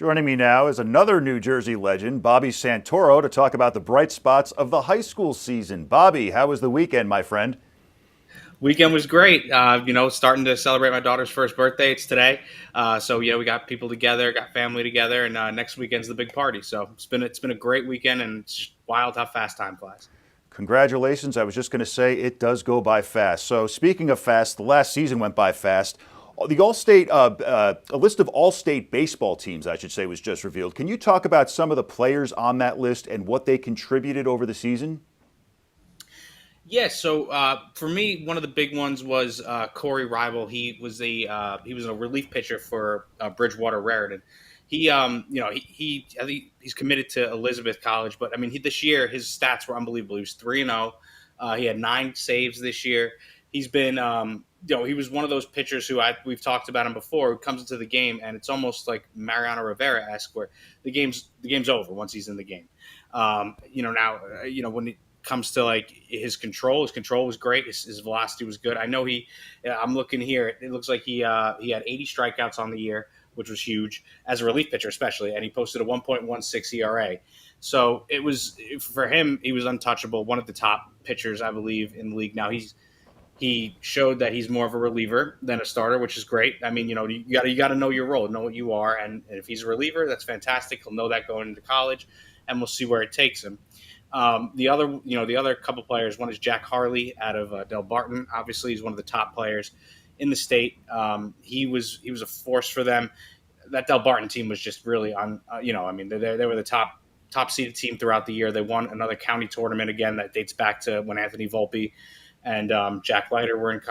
Joining me now is another New Jersey legend, Bobby Santoro, to talk about the bright spots of the high school season. Bobby, how was the weekend, my friend? Weekend was great. Starting to celebrate my daughter's first birthday. It's today, we got people together, got family together, and next weekend's the big party. So it's been a great weekend, and it's just wild how fast time flies. Congratulations. I was just going to say it does go by fast. So, speaking of fast, the last season went by fast. The All-State, a list of All-State baseball teams, I should say, was just revealed. Can you talk about some of the players on that list and what they contributed over the season? Yeah, for me, one of the big ones was Corey Rival. He was a relief pitcher for Bridgewater Raritan. I think he's committed to Elizabeth College, but I mean, this year his stats were unbelievable. He was 3-0. He had 9 saves this year. He's been, he was one of those pitchers we've talked about him before. Who comes into the game and it's almost like Mariano Rivera esque, where the game's over once he's in the game. When comes to like his control was great. His velocity was good. I know I'm looking here. It looks like he had 80 strikeouts on the year, which was huge as a relief pitcher, especially. And he posted a 1.16 ERA. So it was for him. He was untouchable. One of the top pitchers, I believe, in the league. Now he showed that he's more of a reliever than a starter, which is great. I mean, you got to know your role, know what you are, and if he's a reliever, that's fantastic. He'll know that going into college, and we'll see where it takes him. The other couple players. One is Jack Harley out of Del Barton. Obviously, he's one of the top players in the state. He was a force for them. That Del Barton team was just really on. They were the top seeded team throughout the year. They won another county tournament again that dates back to when Anthony Volpe and Jack Leiter were in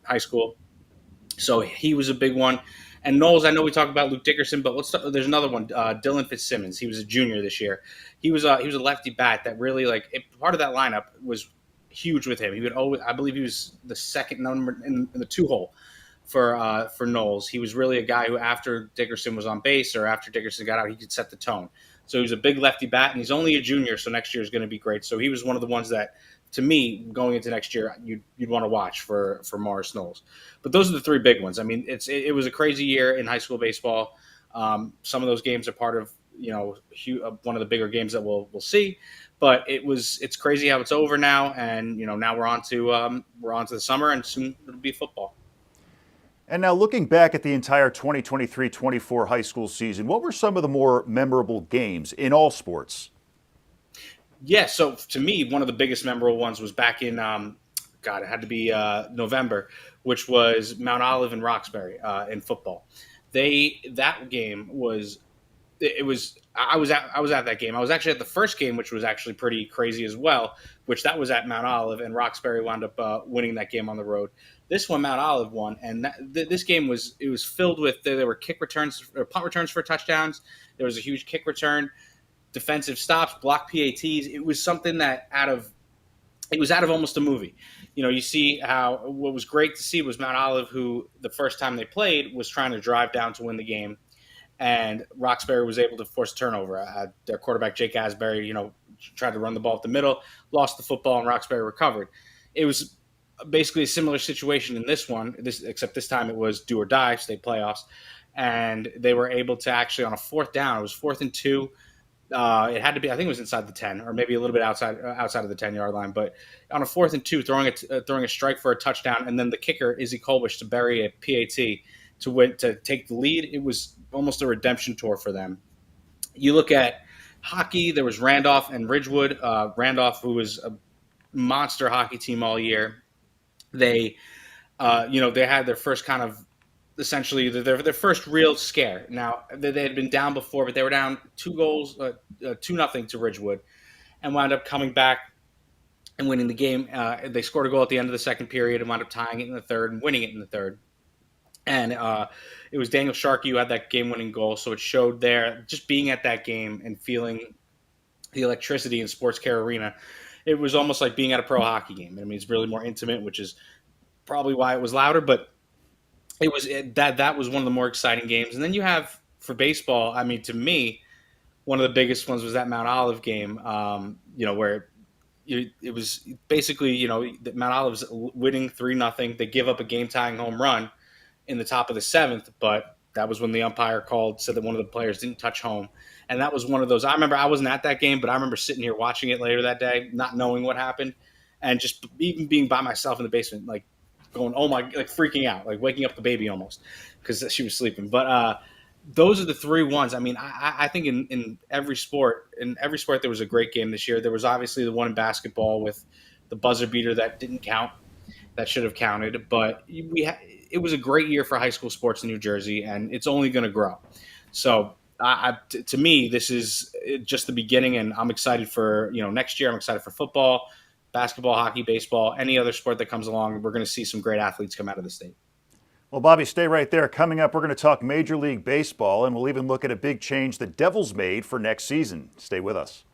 high school. So he was a big one. And Knowles, I know we talked about Luke Dickerson, but there's another one, Dylan Fitzsimmons. He was a junior this year. He was a lefty bat that really part of that lineup was huge with him. He would always, I believe, he was the second number in the 2 hole for Knowles. He was really a guy who, after Dickerson was on base or after Dickerson got out, he could set the tone. So he was a big lefty bat, and he's only a junior, so next year is going to be great. So he was one of the ones that, to me, going into next year, you'd want to watch for Morris Knowles. But those are the 3 big ones. I mean, it was a crazy year in high school baseball. Some of those games are part of one of the bigger games that we'll see. But it's crazy how it's over now, and now we're on to the summer, and soon it'll be football. And now, looking back at the entire 2023-24 high school season, what were some of the more memorable games in all sports? Yeah, so to me, one of the biggest memorable ones was back in it had to be November, which was Mount Olive and Roxbury in football. That game was it was I was at that game. I was actually at the first game, which was actually pretty crazy as well. Which that was at Mount Olive, and Roxbury wound up winning that game on the road. This one, Mount Olive won, and this game was filled with there were kick returns or punt returns for touchdowns. There was a huge kick return, defensive stops, block PATs. It was something it was out of almost a movie. You see how what was great to see was Mount Olive, who the first time they played was trying to drive down to win the game, and Roxbury was able to force a turnover. Their quarterback Jake Asbury, tried to run the ball up the middle, lost the football, and Roxbury recovered. It was basically a similar situation in this one, except this time it was do or die, state playoffs, and they were able to actually on a 4th down. It was 4th and 2. It had to be, I think it was inside the 10 or maybe a little bit outside of the 10-yard line. But on a 4th and 2, throwing a strike for a touchdown, and then the kicker, Izzy Kolbish, to bury a PAT to take the lead. It was almost a redemption tour for them. You look at hockey, there was Randolph and Ridgewood. Randolph, who was a monster hockey team all year. They had their first kind of essentially their first real scare. Now they had been down before, but they were down 2-0 to Ridgewood, and wound up coming back and winning the game. They scored a goal at the end of the second period and wound up tying it in the third and winning it in the third. And it was Daniel Sharkey who had that game-winning goal. So it showed there, just being at that game and feeling the electricity in Sports Care Arena. It was almost like being at a pro hockey game. I mean, it's really more intimate, which is probably why it was louder. But that was one of the more exciting games. And then you have for baseball. I mean, to me, one of the biggest ones was that Mount Olive game. Where it was basically Mount Olive's winning 3-0. They give up a game tying home run in the top of the 7th, but That was when the umpire called, said that one of the players didn't touch home. And that was one of those. I remember I wasn't at that game, but I remember sitting here watching it later that day, not knowing what happened, and just even being by myself in the basement, like going, oh my, like freaking out, like waking up the baby almost because she was sleeping. But those are the three ones. I mean, I think in every sport, there was a great game this year. There was obviously the one in basketball with the buzzer beater that didn't count, that should have counted. But it was a great year for high school sports in New Jersey, and it's only going to grow. So to me, this is just the beginning, and I'm excited for next year. I'm excited for football, basketball, hockey, baseball, any other sport that comes along. We're going to see some great athletes come out of the state. Well, Bobby, stay right there. Coming up, we're going to talk Major League Baseball, and we'll even look at a big change the Devils made for next season. Stay with us.